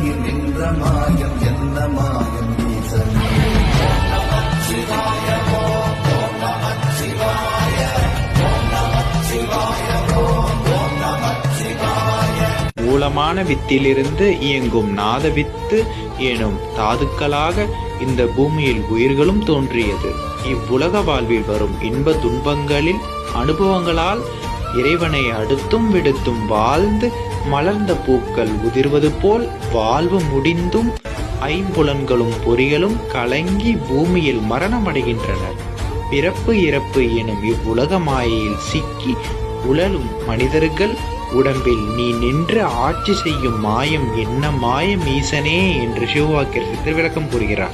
உலகில் நின்ற மாயம் என்ன மாயம் ஈசனே. மூலமான வித்திலிருந்து இயங்கும் நாத வித்து எனும் தாதுக்களாக இந்த பூமியில் உயிர்களும் தோன்றியது. இவ்வுலக வாழ்வில் வரும் இன்ப துன்பங்களில் அனுபவங்களால் இறைவனை அடுத்தும் விடுத்தும் வாழ்ந்து மலர்ந்த பூக்கள் உதிர்வது போல் வாழ்வு முடிந்தும் ஐம்புலன்களும் பொறிகளும் கலங்கி பூமியில் மரணமடைகின்றனர். பிறப்பு இறப்பு எனும் இவ்வுலக மாயையில் சிக்கி உழலும் மனிதர்கள் உடம்பில் நீ நின்று ஆட்சி செய்யும் மாயம் என்ன மாயம் ஈசனே என்று சிவவாக்கியத்தில் விளக்கம் கூறுகிறார்.